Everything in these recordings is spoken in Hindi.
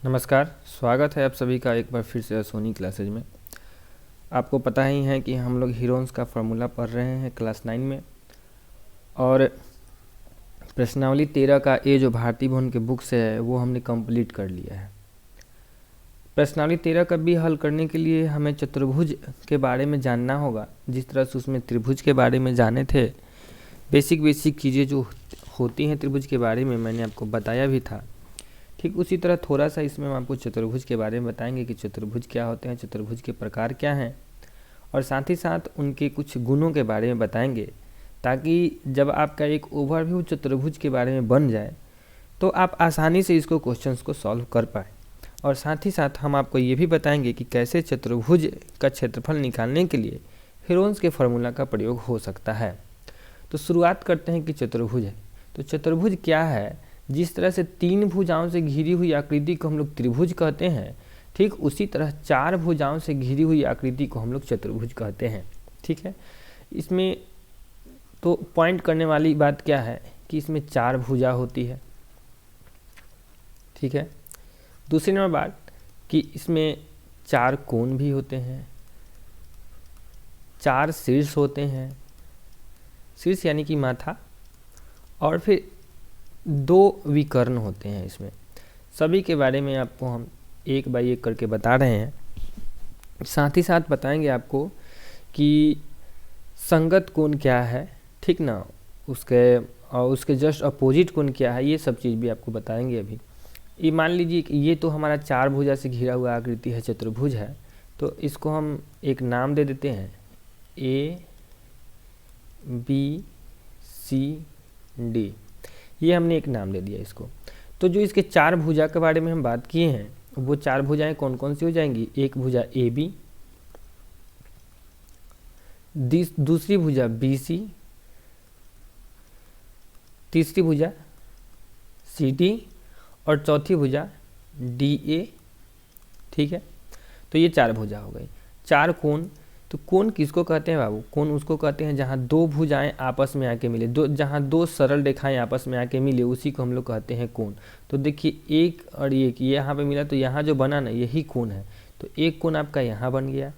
नमस्कार, स्वागत है आप सभी का एक बार फिर से सोनी क्लासेज में। आपको पता ही है कि हम लोग हीरोन्स का फार्मूला पढ़ रहे हैं क्लास 9 में, और प्रश्नावली 13 का ये जो भारती भवन के बुक से है वो हमने कंप्लीट कर लिया है। प्रश्नावली 13 का भी हल करने के लिए हमें चतुर्भुज के बारे में जानना होगा। जिस तरह से उसमें त्रिभुज के बारे में जाने थे, बेसिक चीज़ें जो होती हैं त्रिभुज के बारे में मैंने आपको बताया भी था। ठीक उसी तरह थोड़ा सा इसमें हम आपको चतुर्भुज के बारे में बताएंगे कि चतुर्भुज क्या होते हैं, चतुर्भुज के प्रकार क्या हैं, और साथ ही साथ उनके कुछ गुणों के बारे में बताएंगे, ताकि जब आपका एक ओवरव्यू चतुर्भुज के बारे में बन जाए तो आप आसानी से इसको क्वेश्चंस को सॉल्व कर पाए। और साथ ही साथ हम आपको ये भी बताएंगे कि कैसे चतुर्भुज का क्षेत्रफल निकालने के लिए हीरोन्स के फार्मूला का प्रयोग हो सकता है। तो शुरुआत करते हैं कि चतुर्भुज है। तो चतुर्भुज क्या है? जिस तरह से 3 भुजाओं से घिरी हुई आकृति को हम लोग त्रिभुज कहते हैं, ठीक उसी तरह 4 भुजाओं से घिरी हुई आकृति को हम लोग चतुर्भुज कहते हैं। ठीक है, इसमें तो पॉइंट करने वाली बात क्या है कि इसमें 4 भुजा होती है। ठीक है, दूसरी नंबर बात कि इसमें 4 कोण भी होते हैं, 4 शीर्ष होते हैं, शीर्ष यानी कि माथा, और फिर 2 विकर्ण होते हैं। इसमें सभी के बारे में आपको हम एक बाय एक करके बता रहे हैं। साथ ही साथ बताएंगे आपको कि संगत कोण क्या है, ठीक ना, उसके जस्ट अपोजिट कोण क्या है, ये सब चीज़ भी आपको बताएंगे। अभी ये मान लीजिए कि ये तो हमारा 4 भुजा से घिरा हुआ आकृति है, चतुर्भुज है। तो इसको हम एक नाम दे देते हैं ABCD, ये हमने एक नाम दे दिया इसको। तो जो इसके 4 भुजा के बारे में हम बात किए हैं, वो 4 भुजाएं कौन कौन सी हो जाएंगी? एक भुजा AB, दूसरी भुजा BC, तीसरी भुजा CD और चौथी भुजा DA। ठीक है, तो ये 4 भुजा हो गई। 4 कोण, तो कोण किसको कहते हैं बाबू? कोण उसको कहते हैं जहाँ 2 भुजाएं आपस में आके मिले, जहाँ 2 सरल रेखाएं आपस में आके मिले, उसी को हम लोग कहते हैं कोण। तो देखिए एक और एक ये यहाँ पे मिला, तो यहाँ जो बना ना यही कोण है। तो एक कोण आपका यहाँ बन गया,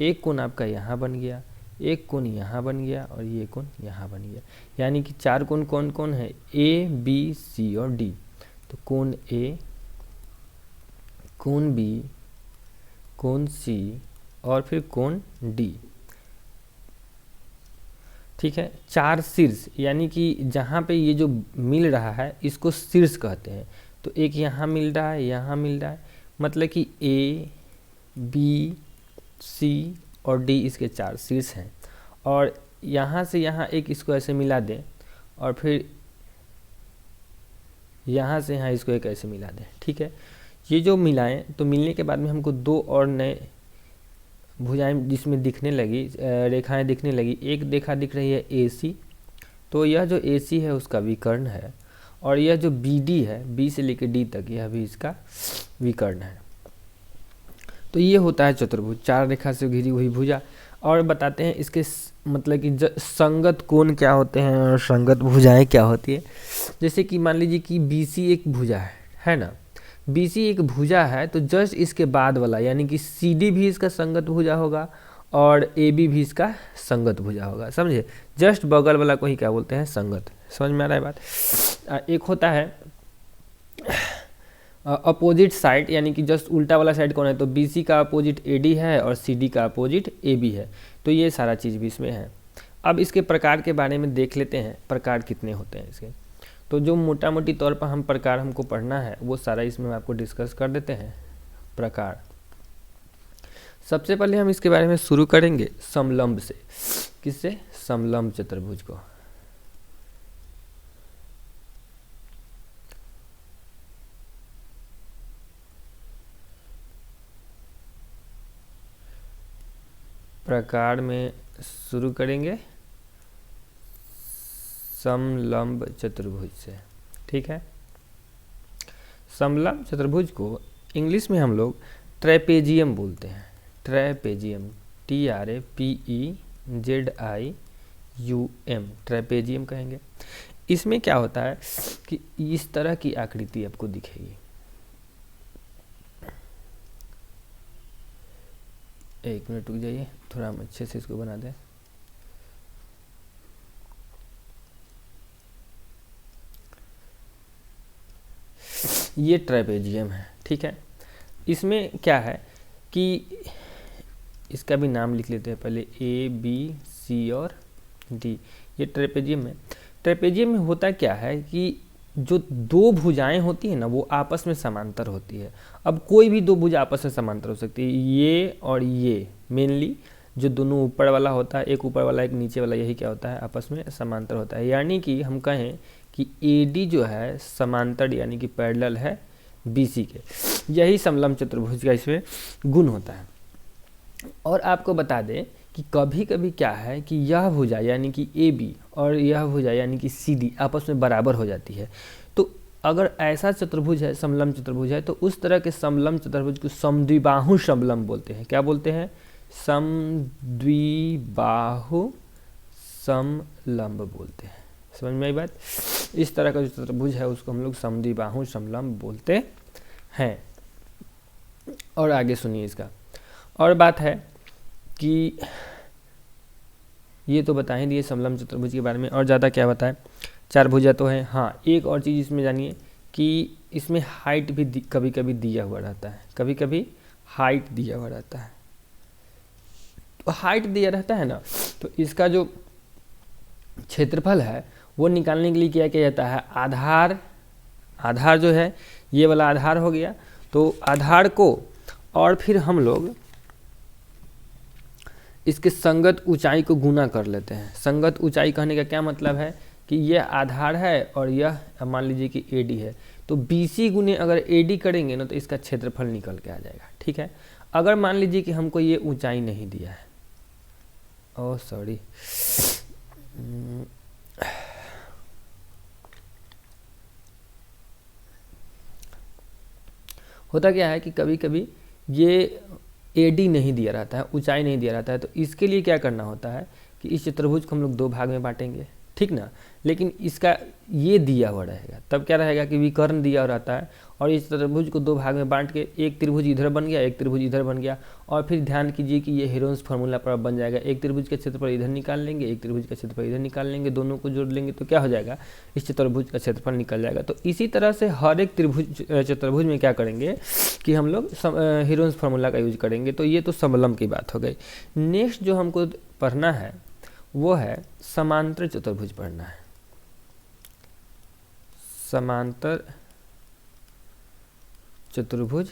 एक कोण आपका यहाँ बन गया, एक कोण यहाँ बन गया, और ये कोण यहाँ बन गया। यानी कि 4 कोण कौन कौन है? ABC और D। तो कोण A, कोण B, कोण C और फिर कोण D। ठीक है, 4 शीर्ष, यानी कि जहाँ पे ये जो मिल रहा है इसको शीर्ष कहते हैं। तो एक यहाँ मिल रहा है, यहाँ मिल रहा है, मतलब कि A, B, C और D इसके 4 शीर्ष हैं। और यहाँ से यहाँ एक इसको ऐसे मिला दें, और फिर यहाँ से यहाँ इसको एक ऐसे मिला दें। ठीक है, ये जो मिलाएं, तो मिलने के बाद में हमको 2 और नए भुजाएं जिसमें दिखने लगी, रेखाएं दिखने लगी। एक दिख रही है AC, तो यह जो AC है उसका विकर्ण है, और यह जो BD है, B से लेकर D तक, यह भी इसका विकर्ण है। तो ये होता है चतुर्भुज, 4 रेखा से घिरी हुई भुजा। और बताते हैं इसके मतलब कि संगत कोण क्या होते हैं और संगत भुजाएं क्या होती है। जैसे कि मान लीजिए कि BC एक भुजा है ना, BC एक भुजा है, तो जस्ट इसके बाद वाला यानी कि CD भी इसका संगत भुजा होगा और AB भी इसका संगत भुजा होगा। समझे? जस्ट बगल वाला को ही क्या बोलते हैं? संगत। समझ में आ रहा है बात? एक होता है अपोजिट साइड, यानी कि जस्ट उल्टा वाला साइड कौन है? तो BC का अपोजिट AD है और CD का अपोजिट AB है। तो ये सारा चीज़ भी इसमें है। अब इसके प्रकार के बारे में देख लेते हैं, प्रकार कितने होते हैं इसके। तो जो मोटा मोटी तौर पर हम प्रकार हमको पढ़ना है वो सारा इसमें आपको डिस्कस कर देते हैं। प्रकार, सबसे पहले हम इसके बारे में शुरू करेंगे समलंब से। किससे? समलंब चतुर्भुज को। प्रकार में शुरू करेंगे समलंब चतुर्भुज से। ठीक है, समलंब चतुर्भुज को इंग्लिश में हम लोग ट्रेपेजियम बोलते हैं। ट्रेपेजियम, TRAPEZIUM, ट्रेपेजियम कहेंगे। इसमें क्या होता है कि इस तरह की आकृति आपको दिखेगी। एक मिनट रुक जाइए, थोड़ा हम अच्छे से इसको बना दें। ये ट्रेपेजियम है, ठीक है। इसमें क्या है कि इसका भी नाम लिख लेते हैं पहले, ए बी सी और डी। ये ट्रेपेजियम है। ट्रेपेजियम में होता क्या है कि जो दो भुजाएं होती हैं ना वो आपस में समांतर होती है। अब कोई भी दो भुजा आपस में समांतर हो सकती है, ये और ये मेनली जो दोनों ऊपर वाला होता है, एक ऊपर वाला एक नीचे वाला, यही क्या होता है आपस में समांतर होता है। यानी कि हम कहें कि AD जो है समांतर यानी कि पैरेलल है BC के। यही समलंब चतुर्भुज का इसमें गुण होता है। और आपको बता दें कि कभी कभी क्या है कि यह भुजा यानी कि AB और यह भुजा यानी कि CD आपस में बराबर हो जाती है। तो अगर ऐसा चतुर्भुज है, समलंब चतुर्भुज है, तो उस तरह के समलंब चतुर्भुज को समद्विबाहु समलंब बोलते हैं। क्या बोलते हैं? समद्विबाहु समलंब बोलते हैं। समझ में आई बात? इस तरह का जो चतुर्भुज है उसको हम लोग समद्विबाहु समलंब बोलते हैं। और आगे सुनिए इसका और बात है कि ये तो बता ही दिए समलंब चतुर्भुज के बारे में, और ज़्यादा क्या बताएं। चार भुजा तो है। हाँ, एक और चीज़ इसमें जानिए कि इसमें हाइट भी कभी कभी दिया हुआ रहता है, कभी कभी हाइट दिया हुआ रहता है। तो हाइट दिया रहता है ना, तो इसका जो क्षेत्रफल है वो निकालने के लिए क्या किया जाता है, आधार जो है ये वाला आधार हो गया, तो आधार को और फिर हम लोग इसके संगत ऊंचाई को गुना कर लेते हैं। संगत ऊंचाई कहने का क्या मतलब है कि यह आधार है और यह मान लीजिए कि AD है, तो BC गुने अगर AD करेंगे ना तो इसका क्षेत्रफल निकल के आ जाएगा, ठीक है। अगर मान लीजिए कि हमको ये ऊंचाई नहीं दिया है, ओह सॉरी, होता क्या है कि कभी कभी ये AD नहीं दिया रहता है, ऊंचाई नहीं दिया रहता है, तो इसके लिए क्या करना होता है कि इस चतुर्भुज को हम लोग दो भाग में बांटेंगे, ठीक ना। लेकिन इसका ये दिया हुआ रहेगा, तब क्या रहेगा कि विकर्ण दिया हुआ रहता है, और इस चतुर्भुज को दो भाग में बांट के एक त्रिभुज इधर बन गया, एक त्रिभुज इधर बन गया। और फिर ध्यान कीजिए कि ये हीरोन्स फार्मूला पर बन जाएगा। एक त्रिभुज का क्षेत्रफल इधर निकाल लेंगे, एक त्रिभुज का क्षेत्रफल इधर निकाल लेंगे, दोनों को जोड़ लेंगे तो क्या हो जाएगा, इस चतुर्भुज का क्षेत्रफल निकल जाएगा। तो इसी तरह से हर एक चतुर्भुज में क्या करेंगे कि हम लोग हीरोन्स फार्मूला का यूज करेंगे। तो ये तो समलंब की बात हो गई। नेक्स्ट जो हमको पढ़ना है वो है समांतर चतुर्भुज पढ़ना है। समांतर चतुर्भुज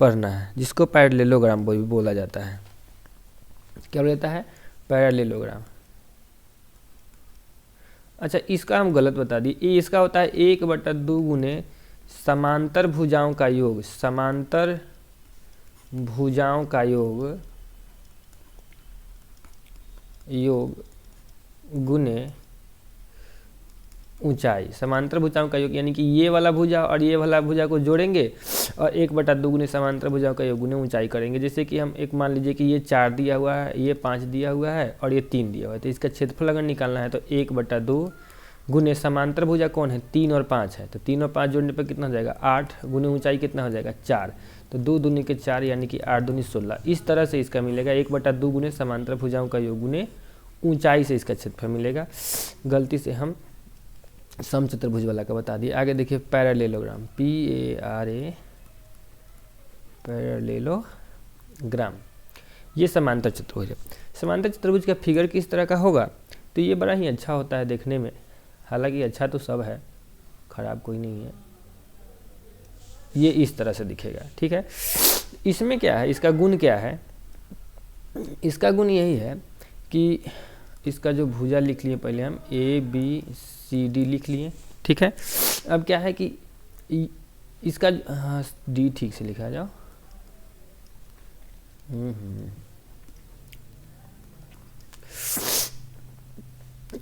पढ़ना है, जिसको पैरेललोग्राम भी बोला जाता है। क्या बोलता है? पैरेललोग्राम। अच्छा, इसका हम गलत बता दिए। ये इसका होता है 1/2 गुने समांतर भुजाओं का योग, समांतर भुजाओं का योग गुने ऊंचाई। समांतर भुजाओं का योग यानी कि ये वाला भुजा और ये वाला भुजा को जोड़ेंगे और 1/2 गुने समांतर भुजाओं का योग गुने ऊंचाई करेंगे। जैसे कि हम एक मान लीजिए कि ये 4 दिया हुआ है, ये 5 दिया हुआ है और ये 3 दिया हुआ है, तो इसका क्षेत्रफल अगर निकालना है तो 1/2 गुने समांतर भुजा कौन है, 3 और 5 है, तो 3 और 5 जोड़ने पर कितना हो जाएगा, 8 गुने ऊंचाई कितना हो जाएगा, 4, तो 2 दूनी के 4 यानी कि 8 दूनी 16। इस तरह से इसका मिलेगा 1/2 गुने समांतर भुजाओं का योग गुने ऊंचाई से इसका क्षेत्रफल मिलेगा। गलती से हम समचतुर्भुज वाला का बता दिए। आगे देखिए पैरेललोग्राम, PARA पैरेललोग्राम, ये समांतर चतुर्भुज है। समांतर चतुर्भुज का फिगर किस तरह का होगा, तो ये बड़ा ही अच्छा होता है देखने में। हालांकि अच्छा तो सब है, खराब कोई नहीं है। ये इस तरह से दिखेगा, ठीक है। इसमें क्या है, इसका गुण क्या है, इसका गुण यही है कि इसका जो भुजा लिख लिए पहले हम ABCD लिख लिए, ठीक है। अब क्या है कि इसका D ठीक से लिखा जाओ,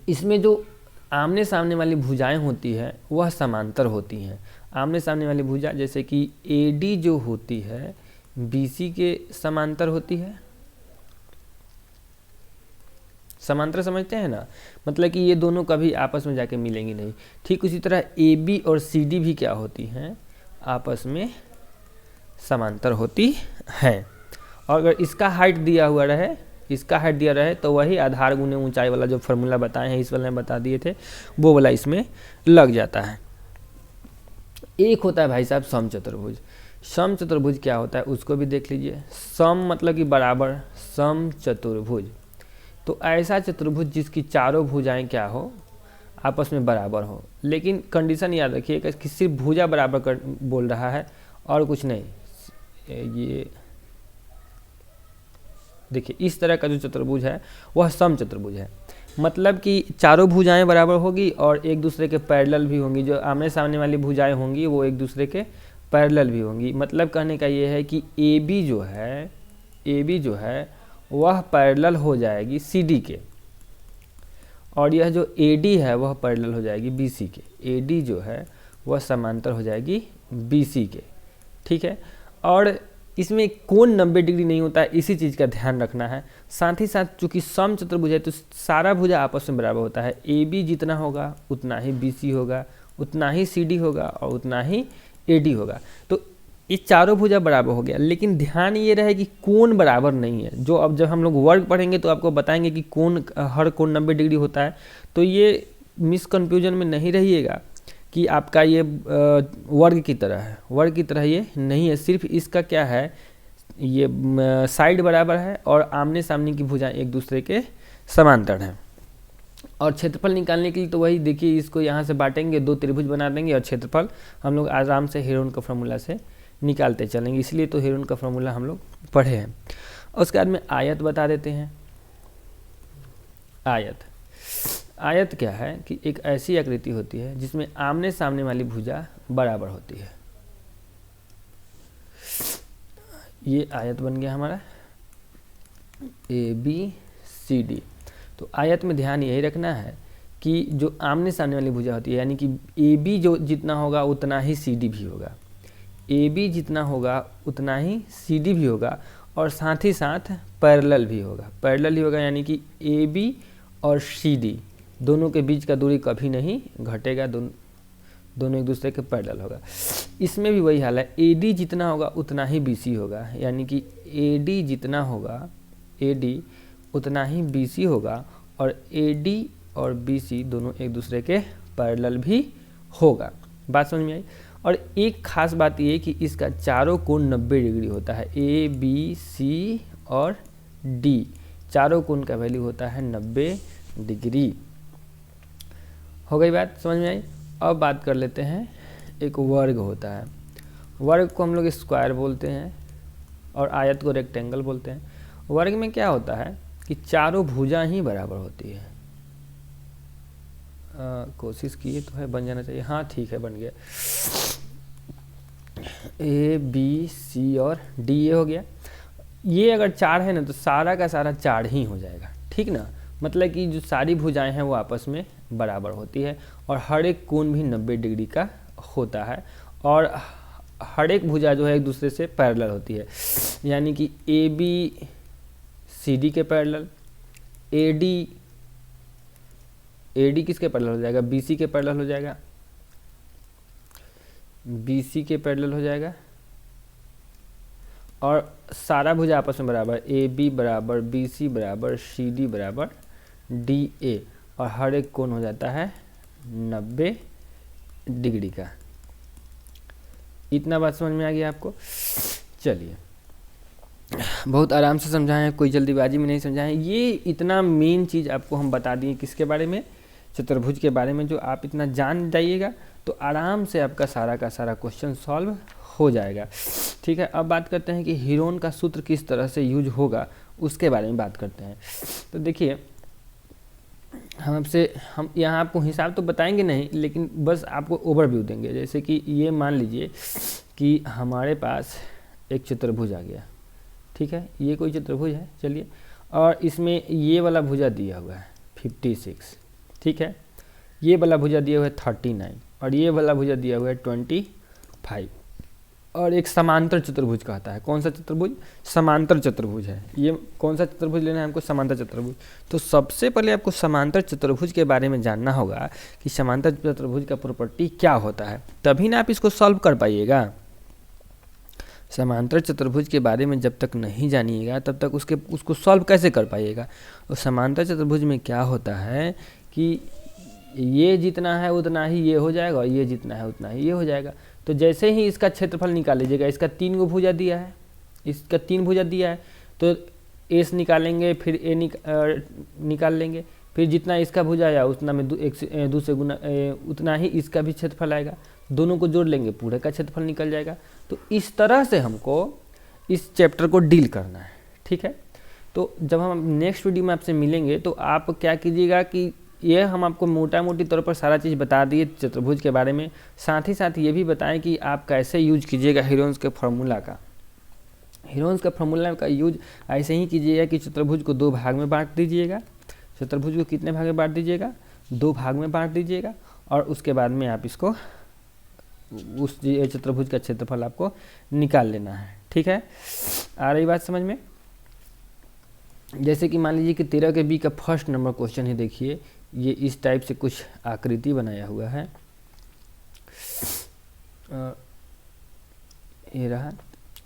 इसमें जो आमने सामने वाली भुजाएं होती है वह समांतर होती हैं। आमने सामने वाली भुजा जैसे कि AD जो होती है BC के समांतर होती है। समांतर समझते हैं ना, मतलब कि ये दोनों कभी आपस में जाके मिलेंगी नहीं। ठीक उसी तरह AB और CD भी क्या होती हैं, आपस में समांतर होती हैं। और अगर इसका हाइट दिया हुआ रहे, इसका हाइट दिया रहे, तो वही आधार गुने ऊंचाई वाला जो फॉर्मूला बताए हैं, इस वाले में बता दिए थे, वो वाला इसमें लग जाता है। एक होता है भाई साहब समचतुर्भुज। समचतुर्भुज क्या होता है उसको भी देख लीजिए। सम मतलब कि बराबर, समचतुर्भुज तो ऐसा चतुर्भुज जिसकी चारों भुजाएं क्या हो, आपस में बराबर हो। लेकिन कंडीशन याद रखिएगा कि सिर्फ भुजा बराबर कर बोल रहा है और कुछ नहीं। ये देखिए इस तरह का जो चतुर्भुज है वह समचतुर्भुज है, मतलब कि चारों भुजाएं बराबर होगी और एक दूसरे के पैरेलल भी होंगी। जो आमने सामने वाली भुजाएं होंगी वो एक दूसरे के पैरेलल भी होंगी। मतलब कहने का ये है कि ए बी जो है वह पैरेलल हो जाएगी सी डी के, और यह जो ए डी है वह पैरेलल हो जाएगी बी सी के। ए डी जो है वह समांतर हो जाएगी बी सी के, ठीक है। और इसमें कोण 90 डिग्री नहीं होता है, इसी चीज़ का ध्यान रखना है। साथ ही साथ चूंकि समचतुर्भुज है तो सारा भुजा आपस में बराबर होता है। ए बी जितना होगा उतना ही बी सी होगा, उतना ही सी डी होगा और उतना ही ए डी होगा। तो ये चारों भुजा बराबर हो गया। लेकिन ध्यान ये रहे कि कोण बराबर नहीं है। जो अब जब हम लोग वर्ग पढ़ेंगे तो आपको बताएंगे कि कोण, हर कोण 90 डिग्री होता है। तो ये मिसकन्फ्यूजन में नहीं रहिएगा कि आपका ये वर्ग की तरह है, वर्ग की तरह ये नहीं है। सिर्फ इसका क्या है, ये साइड बराबर है और आमने सामने की भुजाएं एक दूसरे के समांतर हैं। और क्षेत्रफल निकालने के लिए तो वही देखिए, इसको यहाँ से बांटेंगे, दो त्रिभुज बना देंगे और क्षेत्रफल हम लोग आराम से हेरोन का फॉर्मूला से निकालते चलेंगे। इसलिए तो हेरोन का फॉर्मूला हम लोग पढ़े हैं। उसके बाद में आयत बता देते हैं। आयत क्या है कि एक ऐसी आकृति होती है जिसमें आमने सामने वाली भुजा बराबर होती है। ये आयत बन गया हमारा ए बी सी डी। तो आयत में ध्यान यही रखना है कि जो आमने सामने वाली भुजा होती है, यानी कि ए बी जो जितना होगा उतना ही सी डी भी होगा, ए बी जितना होगा उतना ही सी डी भी होगा, और साथ ही साथ पैरेलल भी होगा। पैरेलल ही होगा यानी कि ए बी और सी डी दोनों के बीच का दूरी कभी नहीं घटेगा, दोनों एक दूसरे के पैरेलल होगा। इसमें भी वही हाल है, ए डी जितना होगा उतना ही बी सी होगा, यानी कि ए डी जितना होगा, ए डी उतना ही बी सी होगा, और ए डी और बी सी दोनों एक दूसरे के पैरेलल भी होगा। बात समझ में आई। और एक खास बात ये कि इसका चारों कोण 90 डिग्री होता है। ए बी सी और डी चारों कोण का वैल्यू होता है 90 डिग्री। हो गई बात, समझ में आई। अब बात कर लेते हैं, एक वर्ग होता है। वर्ग को हम लोग स्क्वायर बोलते हैं और आयत को रेक्टेंगल बोलते हैं। वर्ग में क्या होता है कि चारों भुजा ही बराबर होती है। कोशिश किए तो है, बन जाना चाहिए। हाँ ठीक है, बन गया। ए बी सी और डी ये हो गया। ये अगर 4 है ना तो सारा का सारा 4 ही हो जाएगा, ठीक ना। मतलब कि जो सारी भुजाएं हैं वो आपस में बराबर होती है और हर एक कोण भी 90 डिग्री का होता है, और हर एक भुजा जो है एक दूसरे से पैरेलल होती है। यानी कि ए बी सी डी के पैरेलल, ए डी किसके पैरेलल हो जाएगा, बी सी के पैरेलल हो जाएगा, बी सी के पैरेलल हो जाएगा, और सारा भुजा आपस में बराबर, ए बी बराबर बी सी बराबर सी डी बराबर डी ए, और हर एक कोण हो जाता है 90 डिग्री का। इतना बात समझ में आ गया आपको। चलिए, बहुत आराम से समझाएं, कोई जल्दीबाजी में नहीं समझाएं। ये इतना मेन चीज़ आपको हम बता दिए, किसके बारे में, चतुर्भुज के बारे में। जो आप इतना जान जाइएगा तो आराम से आपका सारा का सारा क्वेश्चन सॉल्व हो जाएगा, ठीक है। अब बात करते हैं कि हीरोन का सूत्र किस तरह से यूज होगा, उसके बारे में बात करते हैं। तो देखिए, हम यहाँ आपको हिसाब तो बताएंगे नहीं, लेकिन बस आपको ओवरव्यू देंगे। जैसे कि ये मान लीजिए कि हमारे पास एक चतुर्भुज आ गया, ठीक है। ये कोई चतुर्भुज है, चलिए, और इसमें ये वाला भुजा दिया हुआ है 56, ठीक है। ये वाला भुजा दिया हुआ है 39, और ये वाला भुजा दिया हुआ है 25, और एक समांतर चतुर्भुज कहता है। कौन सा चतुर्भुज, समांतर चतुर्भुज है। ये कौन सा चतुर्भुज लेना है हमको, समांतर चतुर्भुज। तो सबसे पहले आपको समांतर चतुर्भुज के बारे में जानना होगा कि समांतर चतुर्भुज का प्रॉपर्टी क्या होता है, तभी ना आप इसको सॉल्व कर पाइएगा। समांतर चतुर्भुज के बारे में जब तक नहीं जानिएगा तब तक उसको सॉल्व कैसे कर पाइएगा। और समांतर चतुर्भुज में क्या होता है कि ये जितना है उतना ही ये हो जाएगा और ये जितना है उतना ही ये हो जाएगा। तो जैसे ही इसका क्षेत्रफल निकाल लीजिएगा, इसका 3 गो भुजा दिया है, इसका 3 भुजा दिया है, तो एस निकालेंगे, फिर ए निकाल लेंगे, फिर जितना इसका भुजा आया उतना में 1 से 2 से गुना उतना ही इसका भी क्षेत्रफल आएगा। दोनों को जोड़ लेंगे, पूरे का क्षेत्रफल निकल जाएगा। तो इस तरह से हमको इस चैप्टर को डील करना है, ठीक है। तो जब हम नेक्स्ट वीडियो में आपसे मिलेंगे तो आप क्या कीजिएगा कि ये हम आपको मोटा मोटी तौर पर सारा चीज़ बता दिए चतुर्भुज के बारे में, साथ ही साथ ये भी बताएं कि आप कैसे यूज कीजिएगा हीरोन्स के फार्मूला का। हीरोन्स का फार्मूला का यूज ऐसे ही कीजिएगा कि चतुर्भुज को 2 भाग में बांट दीजिएगा। चतुर्भुज को कितने भाग में बांट दीजिएगा? 2 भाग में बांट दीजिएगा, और उसके बाद में आप इसको उस चतुर्भुज का क्षेत्रफल आपको निकाल लेना है, ठीक है। आ रही बात समझ में? जैसे कि मान लीजिए कि 13 के बी का फर्स्ट नंबर क्वेश्चन ही देखिए, ये इस टाइप से कुछ आकृति बनाया हुआ है। ये रहा,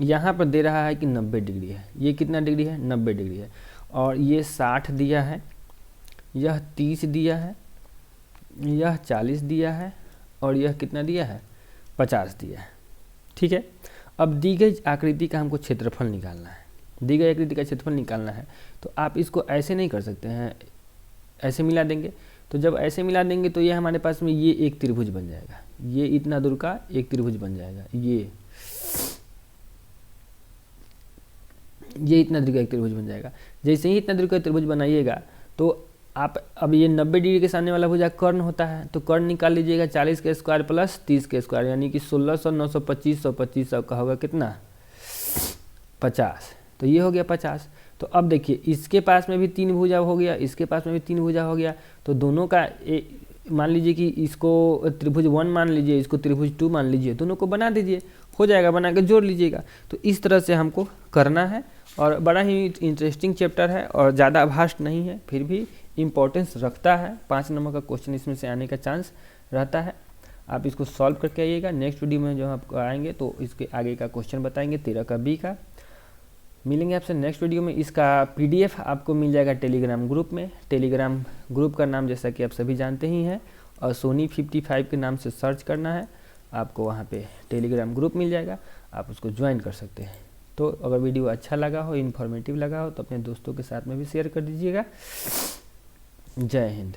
यहाँ पर दे रहा है कि 90 डिग्री है। ये कितना डिग्री है? 90 डिग्री है। और ये 60 दिया है, यह 30 दिया है, यह 40 दिया है, और यह कितना दिया है? 50 दिया है, ठीक है। अब दी गई आकृति का हमको क्षेत्रफल निकालना है। दी गई आकृति का क्षेत्रफल निकालना है तो आप इसको ऐसे नहीं कर सकते हैं, ऐसे मिला देंगे। तो जब ऐसे मिला देंगे तो ये हमारे पास में ये एक त्रिभुज बन जाएगा, ये इतना दूर का एक त्रिभुज बन जाएगा, ये इतना दूर का एक त्रिभुज बन जाएगा। जैसे ही इतना दूर का त्रिभुज बनाइएगा तो आप अब ये 90 डिग्री के सामने वाला भुजा कर्ण होता है, तो कर्ण निकाल लीजिएगा 40 के स्क्वायर प्लस 30 के स्क्वायर, यानी कि 1600, 925, 125 का होगा कितना? 50। तो ये हो गया 50। तो अब देखिए इसके पास में भी 3 भुजा हो गया, इसके पास में भी 3 भुजा हो गया। तो दोनों का मान लीजिए कि इसको त्रिभुज 1 मान लीजिए, इसको त्रिभुज 2 मान लीजिए, दोनों को बना दीजिए, हो जाएगा, बना के जोड़ लीजिएगा। तो इस तरह से हमको करना है, और बड़ा ही इंटरेस्टिंग चैप्टर है और ज़्यादा भास्ट नहीं है, फिर भी इम्पोर्टेंस रखता है। 5 नंबर का क्वेश्चन इसमें से आने का चांस रहता है। आप इसको सॉल्व करके आइएगा। नेक्स्ट वीडियो में जो आप आएंगे तो इसके आगे का क्वेश्चन बताएंगे 13 का बी का। मिलेंगे आपसे नेक्स्ट वीडियो में। इसका PDF आपको मिल जाएगा टेलीग्राम ग्रुप में। टेलीग्राम ग्रुप का नाम जैसा कि आप सभी जानते ही हैं, और सोनी 55 के नाम से सर्च करना है, आपको वहाँ पे टेलीग्राम ग्रुप मिल जाएगा, आप उसको ज्वाइन कर सकते हैं। तो अगर वीडियो अच्छा लगा हो, इन्फॉर्मेटिव लगा हो, तो अपने दोस्तों के साथ में भी शेयर कर दीजिएगा। जय हिंद।